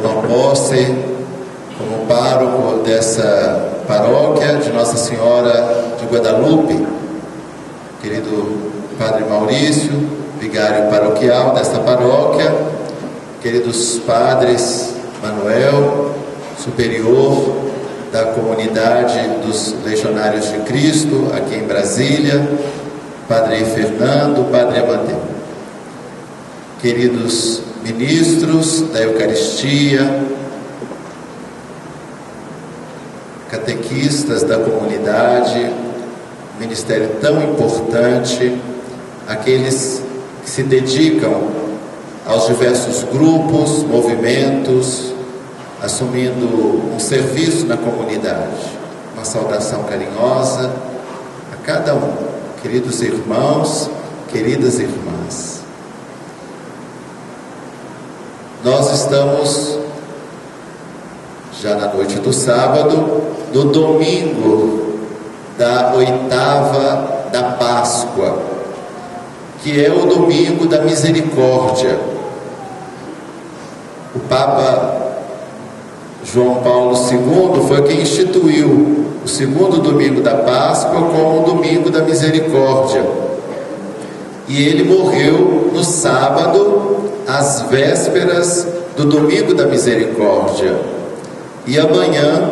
tomar posse como pároco dessa paróquia de Nossa Senhora de Guadalupe, querido Padre Maurício, vigário paroquial desta paróquia, queridos padres Manuel, superior da comunidade dos Legionários de Cristo aqui em Brasília, Padre Fernando, Padre Amadeu, queridos ministros da Eucaristia, catequistas da comunidade, ministério tão importante, aqueles que se dedicam aos diversos grupos, movimentos, assumindo um serviço na comunidade. Uma saudação carinhosa a cada um, queridos irmãos, queridas irmãs. Nós estamos já na noite do sábado, no domingo da oitava da Páscoa, que é o domingo da misericórdia. O Papa João Paulo II foi quem instituiu o segundo domingo da Páscoa como o domingo da misericórdia. E ele morreu no sábado, às vésperas do domingo da misericórdia. E amanhã,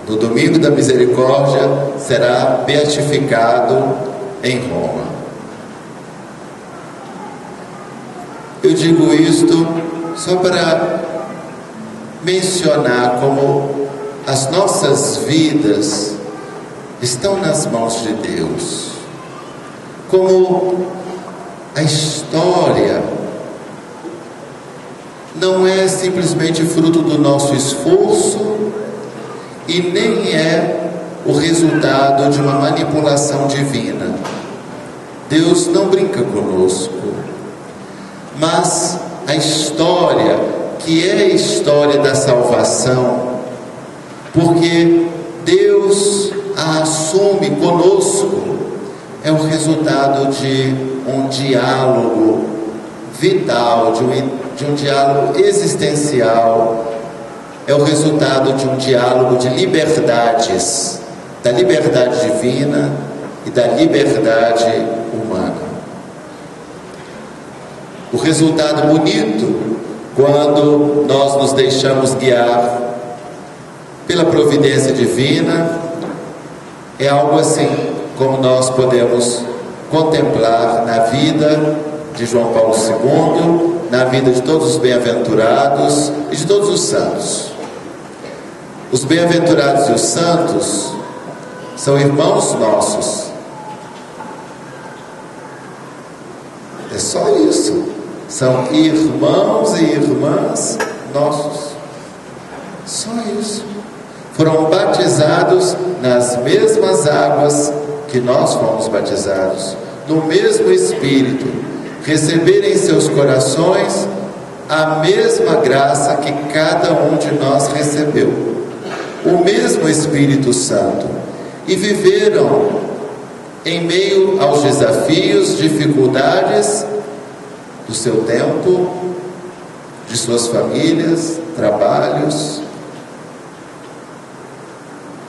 no domingo da misericórdia, será beatificado em Roma. Eu digo isto só para mencionar como as nossas vidas estão nas mãos de Deus, como a história não é simplesmente fruto do nosso esforço e nem é o resultado de uma manipulação divina. Deus não brinca conosco, mas a história, que é a história da salvação, porque Deus a assume conosco, é o resultado de um diálogo vital, de um diálogo existencial, é o resultado de um diálogo de liberdades, da liberdade divina e da liberdade humana. O resultado bonito, quando nós nos deixamos guiar pela providência divina, é algo assim como nós podemos contemplar na vida de João Paulo II, na vida de todos os bem-aventurados e de todos os santos. Os bem-aventurados e os santos são irmãos nossos. É só isso. São irmãos e irmãs nossos. Só isso. Foram batizados nas mesmas águas que nós fomos batizados, no mesmo Espírito, receberem em seus corações a mesma graça que cada um de nós recebeu, o mesmo Espírito Santo, e viveram em meio aos desafios, dificuldades do seu tempo, de suas famílias, trabalhos,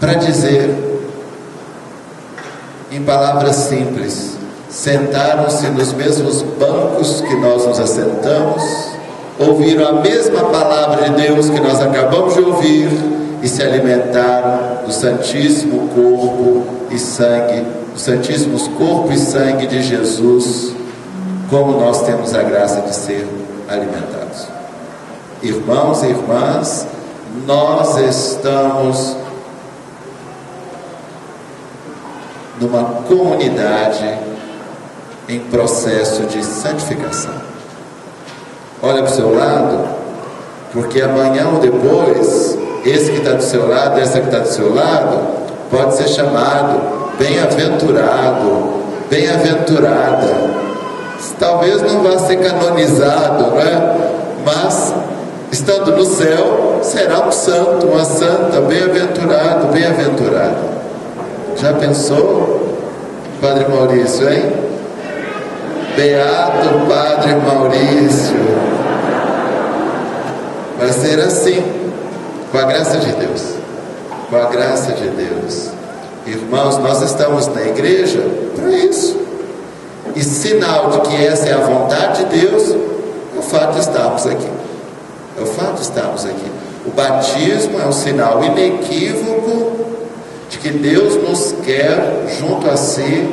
para dizer, em palavras simples, sentaram-se nos mesmos bancos que nós nos assentamos, ouviram a mesma palavra de Deus que nós acabamos de ouvir e se alimentaram do Santíssimo Corpo e Sangue, dos Santíssimos Corpo e Sangue de Jesus, como nós temos a graça de ser alimentados. Irmãos e irmãs, nós estamos numa comunidade em processo de santificação. Olha para o seu lado, porque amanhã ou depois, esse que está do seu lado, essa que está do seu lado, pode ser chamado bem-aventurado, bem-aventurada. Talvez não vá ser canonizado, né? Mas, estando no céu, será um santo, uma santa, bem-aventurado, bem-aventurada. Já pensou, Padre Maurício, hein? Beato Padre Maurício. Vai ser assim, com a graça de Deus. Com a graça de Deus. Irmãos, nós estamos na igreja para isso. E sinal de que essa é a vontade de Deus é o fato de estarmos aqui. É o fato de estarmos aqui. O batismo é um sinal inequívoco de que Deus nos quer junto a si,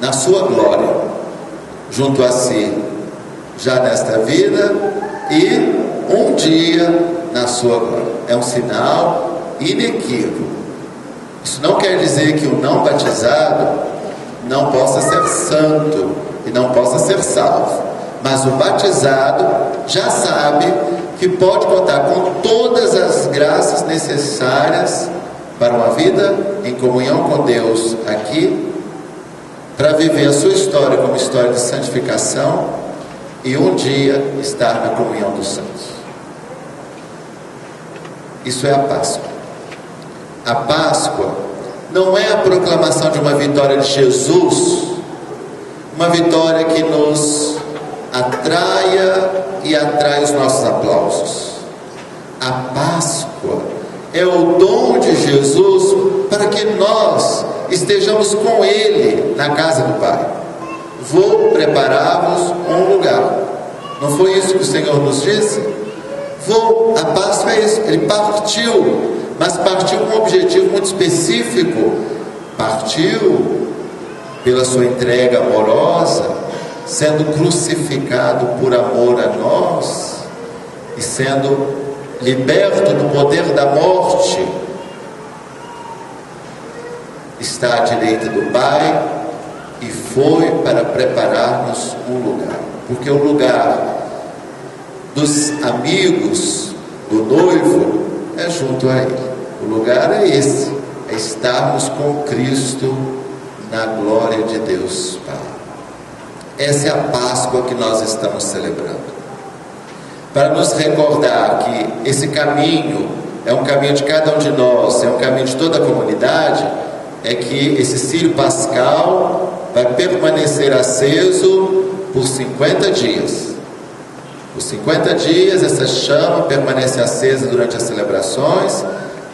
na sua glória, junto a si, já nesta vida e um dia na sua glória. É um sinal inequívoco. Isso não quer dizer que o não batizado não possa ser santo e não possa ser salvo, mas o batizado já sabe que pode contar com todas as graças necessárias para uma vida em comunhão com Deus aqui, para viver a sua história como história de santificação e um dia estar na comunhão dos santos. Isso é a Páscoa. A Páscoa não é a proclamação de uma vitória de Jesus, uma vitória que nos atraia e atrai os nossos aplausos. A Páscoa é o dom de Jesus para que nós estejamos com Ele na casa do Pai. Vou preparar-vos um lugar. Não foi isso que o Senhor nos disse? A Páscoa é isso. Ele partiu, mas partiu com um objetivo muito específico. Partiu pela sua entrega amorosa, sendo crucificado por amor a nós e sendo liberto do poder da morte, está à direita do Pai e foi para preparar-nos um lugar, porque o lugar dos amigos do noivo é junto a Ele. O lugar é esse, é estarmos com Cristo na glória de Deus Pai. Essa é a Páscoa que nós estamos celebrando, para nos recordar que esse caminho é um caminho de cada um de nós, é um caminho de toda a comunidade. É que esse círio pascal vai permanecer aceso por 50 dias. Por 50 dias essa chama permanece acesa durante as celebrações,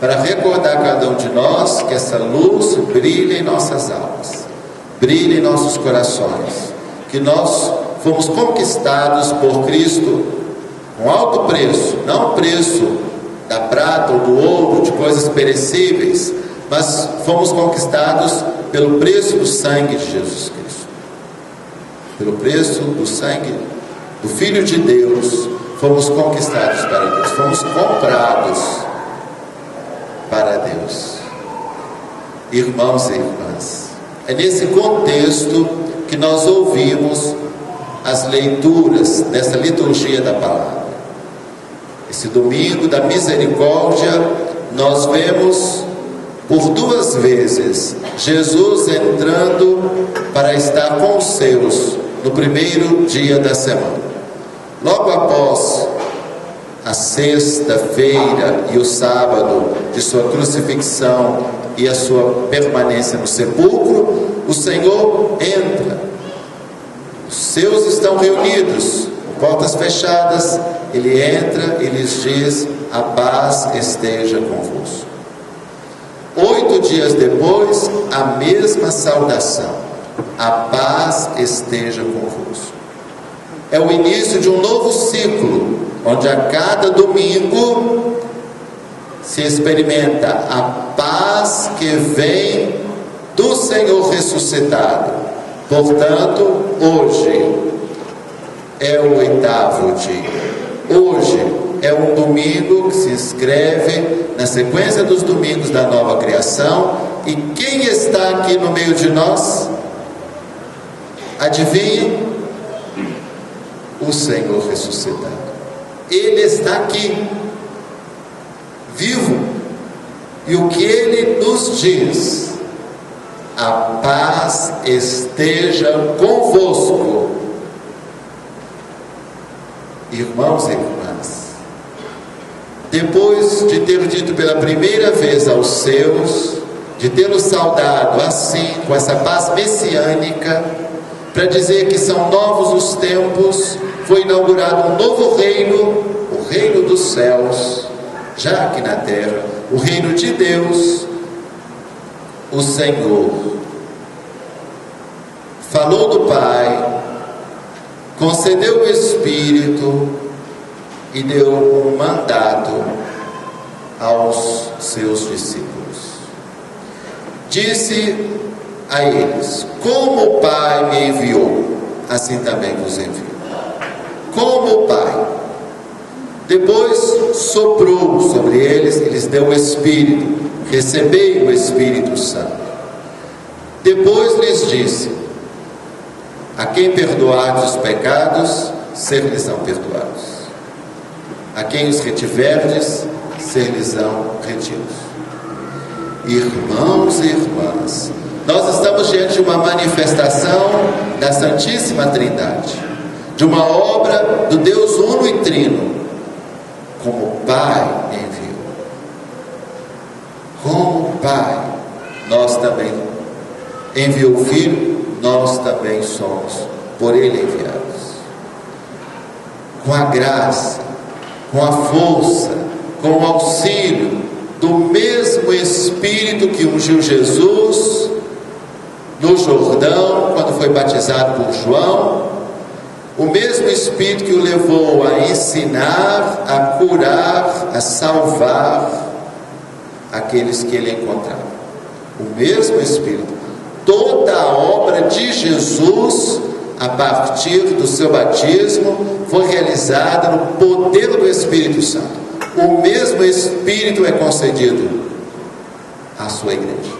para recordar a cada um de nós que essa luz brilha em nossas almas, brilha em nossos corações, que nós fomos conquistados por Cristo com alto preço, não o preço da prata ou do ouro, de coisas perecíveis, mas fomos conquistados pelo preço do sangue de Jesus Cristo, pelo preço do sangue do Filho de Deus. Fomos conquistados para Deus, fomos comprados para Deus. Irmãos e irmãs, é nesse contexto que nós ouvimos as leituras dessa liturgia da palavra. Esse domingo da misericórdia, nós vemos por 2 vezes Jesus entrando para estar com os seus no primeiro dia da semana. Logo após a sexta-feira e o sábado de sua crucifixão e a sua permanência no sepulcro, o Senhor entra. Os seus estão reunidos, portas fechadas. Ele entra e lhes diz: a paz esteja convosco. 8 dias depois, a mesma saudação: a paz esteja convosco. É o início de um novo ciclo, onde a cada domingo se experimenta a paz que vem do Senhor ressuscitado. Portanto, hoje é o 8º dia. Hoje é um domingo que se inscreve na sequência dos domingos da nova criação. E quem está aqui no meio de nós? Adivinha? O Senhor ressuscitado. Ele está aqui, vivo. E o que Ele nos diz? A paz esteja convosco. Irmãos e irmãs, depois de ter dito pela primeira vez aos seus, de tê-los saudado assim, com essa paz messiânica, para dizer que são novos os tempos, foi inaugurado um novo reino, o dos céus, já aqui na terra, o reino de Deus, o Senhor. Falou do Pai, concedeu o Espírito e deu um mandato aos seus discípulos. Disse a eles: como o Pai me enviou, assim também vos envio. Como o Pai. Depois soprou sobre eles e lhes deu o Espírito. Recebei o Espírito Santo. Depois lhes disse: a quem perdoardes os pecados, ser-lhes-ão perdoados. A quem os retiverdes, ser-lhes-ão retidos. Irmãos e irmãs, nós estamos diante de uma manifestação da Santíssima Trindade, de uma obra do Deus uno e trino, como o Pai enviou. Como o Pai, nós também enviou o Filho, nós também somos por Ele enviados. Com a graça, com a força, com o auxílio do mesmo Espírito que ungiu Jesus no Jordão, quando foi batizado por João, o mesmo Espírito que o levou a ensinar, a curar, a salvar aqueles que ele encontrava. O mesmo Espírito. Toda a obra de Jesus, a partir do seu batismo, foi realizada no poder do Espírito Santo. O mesmo Espírito é concedido à sua igreja,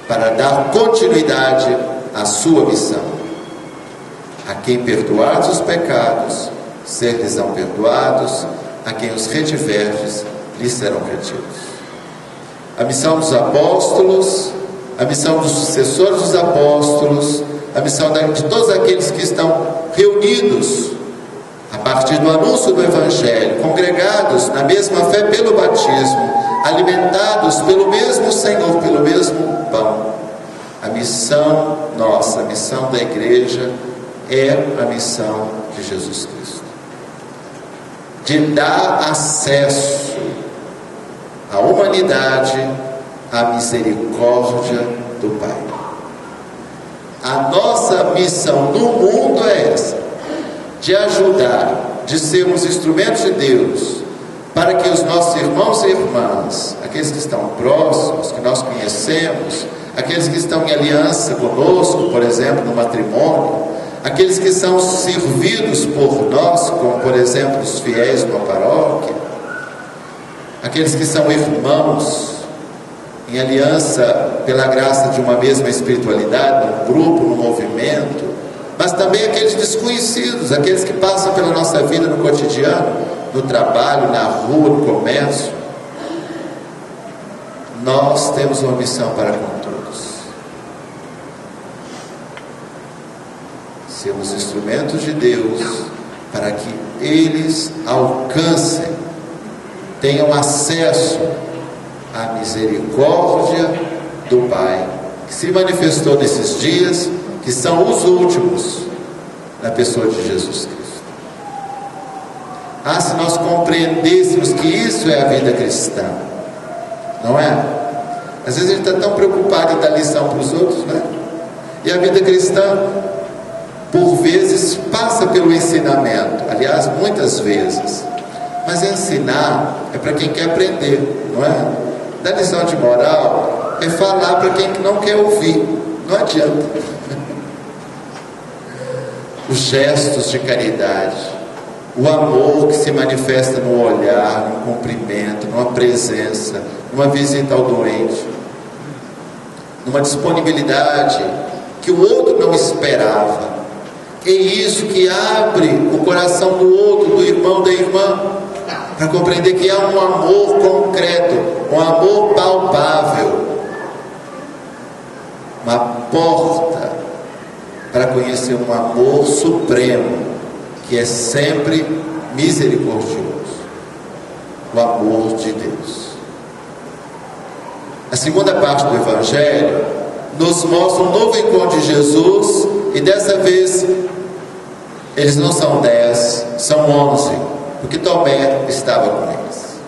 para dar continuidade à sua missão. A quem perdoardes os pecados, ser-lhes-ão perdoados. A quem os retiverdes, lhes serão retidos. A missão dos apóstolos, a missão dos sucessores dos apóstolos, a missão de todos aqueles que estão reunidos a partir do anúncio do Evangelho, congregados na mesma fé pelo batismo, alimentados pelo mesmo Senhor, pelo mesmo pão. A missão nossa, a missão da igreja é a missão de Jesus Cristo, de dar acesso à humanidade à misericórdia do Pai. A nossa missão no mundo é essa, de ajudar, de sermos instrumentos de Deus, para que os nossos irmãos e irmãs, aqueles que estão próximos, que nós conhecemos, aqueles que estão em aliança conosco, por exemplo, no matrimônio, aqueles que são servidos por nós, como por exemplo os fiéis numa paróquia, aqueles que são irmãos em aliança pela graça de uma mesma espiritualidade, num grupo, num movimento, mas também aqueles desconhecidos, aqueles que passam pela nossa vida no cotidiano, no trabalho, na rua, no comércio. Nós temos uma missão para com todos: sermos instrumentos de Deus para que eles alcancem, tenham acesso à misericórdia do Pai, que se manifestou nesses dias, que são os últimos, na pessoa de Jesus Cristo. Se nós compreendêssemos que isso é a vida cristã, não é? Às vezes a gente está tão preocupado em dar lição para os outros, né? E a vida cristã, por vezes, passa pelo ensinamento, aliás, muitas vezes. Mas ensinar é para quem quer aprender, não é? Dar lição de moral é falar para quem não quer ouvir, não adianta. Os gestos de caridade, o amor que se manifesta no olhar, no cumprimento, numa presença, numa visita ao doente, numa disponibilidade que o outro não esperava. É isso que abre o coração do outro, do irmão, da irmã, para compreender que há um amor concreto, um amor palpável, uma porta para conhecer um amor supremo, que é sempre misericordioso, o amor de Deus. A segunda parte do Evangelho nos mostra um novo encontro de Jesus, e dessa vez eles não são 10, são São 11, porque Tomé estava com eles.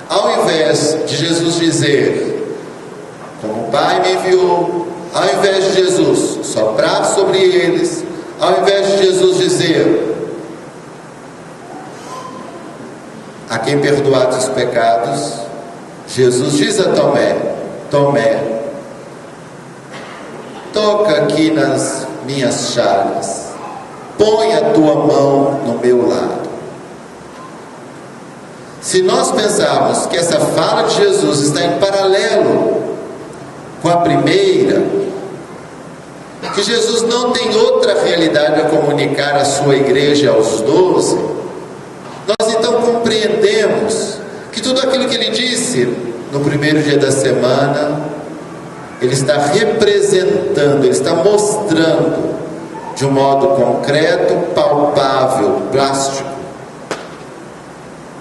Ao invés de Jesus dizer, como o Pai me enviou, ao invés de Jesus soprar sobre eles, ao invés de Jesus dizer, a quem perdoados os pecados, Jesus diz a Tomé, Tomé, toca aqui nas minhas chagas, põe a tua mão no meu lado. Se nós pensarmos que essa fala de Jesus está em paralelo com a primeira, que Jesus não tem outra realidade a comunicar à sua igreja, aos 12, nós então compreendemos que tudo aquilo que ele disse no primeiro dia da semana, ele está representando, ele está mostrando de um modo concreto, palpável, plástico,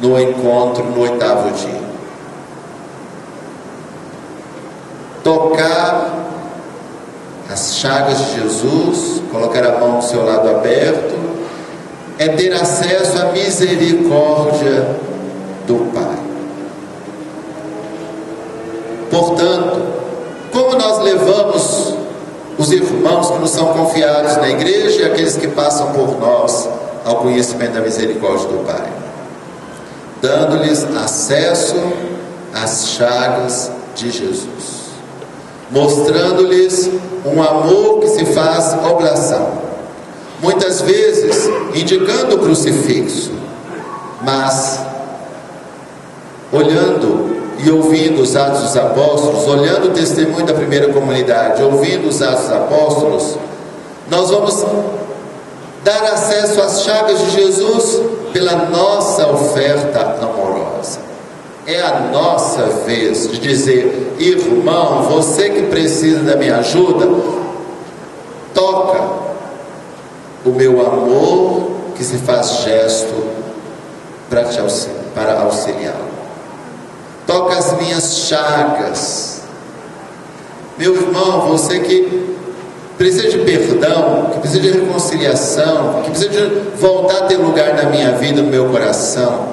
no encontro no 8º dia. Tocar as chagas de Jesus, colocar a mão no seu lado aberto, é ter acesso à misericórdia do Pai. Portanto, como nós levamos os irmãos que nos são confiados na igreja e aqueles que passam por nós ao conhecimento da misericórdia do Pai? Dando-lhes acesso às chagas de Jesus, mostrando-lhes um amor que se faz oblação, muitas vezes indicando o crucifixo, mas olhando e ouvindo os Atos dos Apóstolos, olhando o testemunho da primeira comunidade, ouvindo os Atos dos Apóstolos, nós vamos dar acesso às chagas de Jesus pela nossa oferta amorosa. É a nossa vez de dizer, irmão, você que precisa da minha ajuda, toca o meu amor que se faz gesto para auxiliá-lo. Toca as minhas chagas. Meu irmão, você que precisa de perdão, que precisa de reconciliação, que precisa de voltar a ter lugar na minha vida, no meu coração,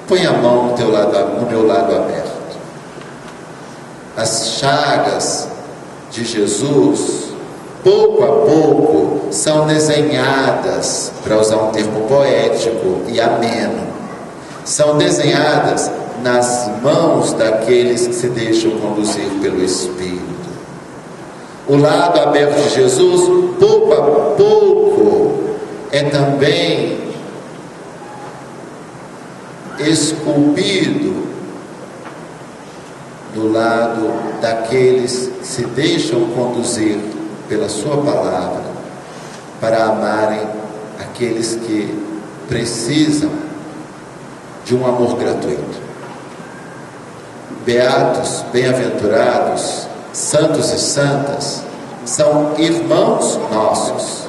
põe a mão no meu lado aberto. As chagas de Jesus, pouco a pouco, são desenhadas, para usar um termo poético e ameno, são desenhadas nas mãos daqueles que se deixam conduzir pelo Espírito. O lado aberto de Jesus, pouco a pouco, é também esculpido do lado daqueles que se deixam conduzir pela sua palavra para amarem aqueles que precisam de um amor gratuito. Beatos, bem-aventurados, santos e santas, são irmãos nossos,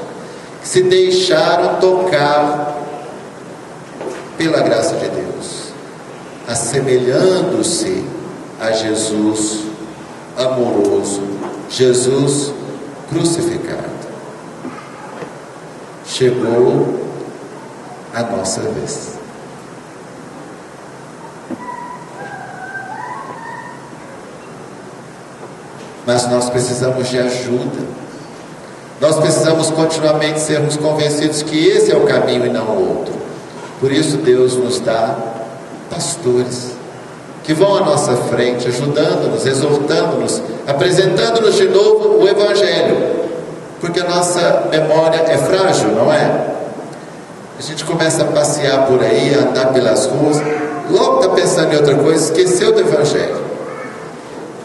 que se deixaram tocar pela graça de Deus, assemelhando-se a Jesus amoroso, Jesus crucificado. Chegou a nossa vez. Mas nós precisamos de ajuda. Nós precisamos continuamente sermos convencidos que esse é o caminho e não o outro. Por isso Deus nos dá pastores que vão à nossa frente, ajudando-nos, exortando-nos, apresentando-nos de novo o Evangelho, porque a nossa memória é frágil, não é? A gente começa a passear por aí, a andar pelas ruas, logo está pensando em outra coisa, esqueceu do Evangelho.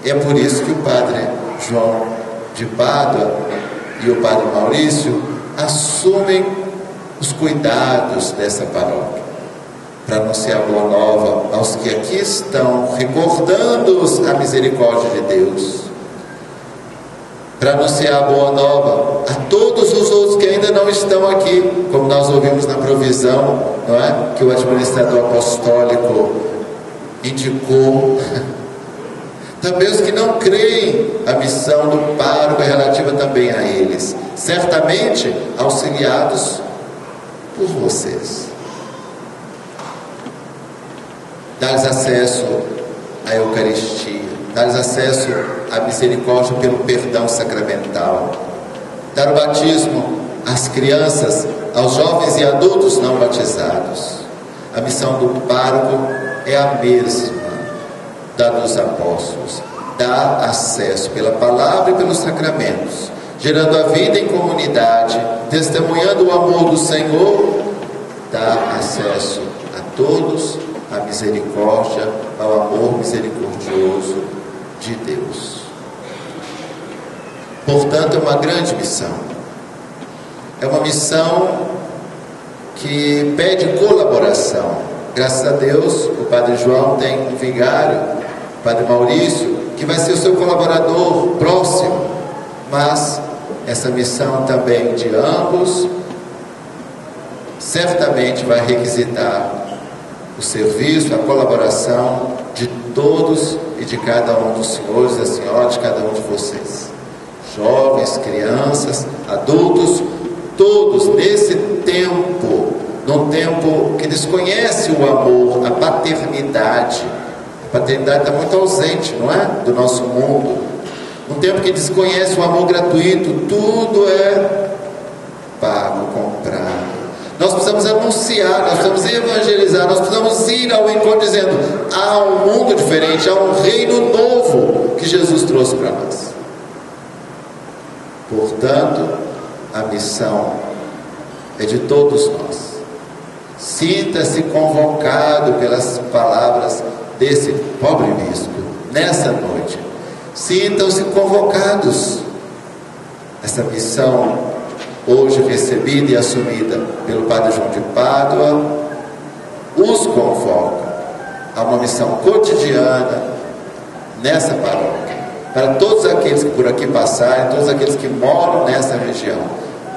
É por isso que o padre João de Pádua e o padre Maurício assumem os cuidados dessa paróquia, para anunciar a boa nova aos que aqui estão, recordando-os a misericórdia de Deus, para anunciar a boa nova a todos os outros que ainda não estão aqui, como nós ouvimos na provisão, não é? Que o administrador apostólico indicou. Também os que não creem, a missão do pároco é relativa também a eles, certamente auxiliados por vocês. Dar-lhes acesso à Eucaristia, dar-lhes acesso à misericórdia pelo perdão sacramental, dar o batismo às crianças, aos jovens e adultos não batizados. A missão do pároco é a mesma da dos apóstolos: dar acesso pela palavra e pelos sacramentos, gerando a vida em comunidade, testemunhando o amor do Senhor, dar acesso a todos à misericórdia, ao amor misericordioso de Deus. Portanto, é uma grande missão. É uma missão que pede colaboração. Graças a Deus, o Padre João tem um vigário, o Padre Maurício, que vai ser o seu colaborador próximo. Mas essa missão também de ambos certamente vai requisitar o serviço, a colaboração de todos e de cada um dos senhores e senhoras, de cada um de vocês, jovens, crianças, adultos, todos nesse tempo, num tempo que desconhece o amor, a paternidade. A paternidade está muito ausente, não é? Do nosso mundo. Um tempo que desconhece o amor gratuito, tudo é pago, comprado. Nós precisamos anunciar, nós precisamos evangelizar, nós precisamos ir ao encontro dizendo: há um mundo diferente, há um reino novo que Jesus trouxe para nós. Portanto, a missão é de todos nós. Sinta-se convocado pelas palavras desse pobre bispo nessa noite. Sintam-se convocados. Essa missão, hoje recebida e assumida pelo Padre João de Pádua, os convoca a uma missão cotidiana nessa paróquia, para todos aqueles que por aqui passarem, todos aqueles que moram nessa região,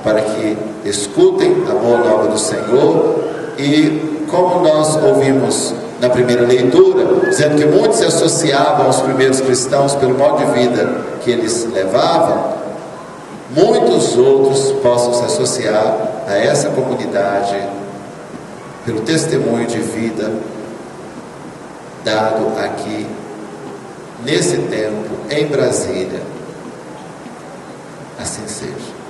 para que escutem a boa nova do Senhor. E como nós ouvimos na primeira leitura, dizendo que muitos se associavam aos primeiros cristãos pelo modo de vida que eles levavam, muitos outros possam se associar a essa comunidade pelo testemunho de vida dado aqui nesse tempo em Brasília. Assim seja.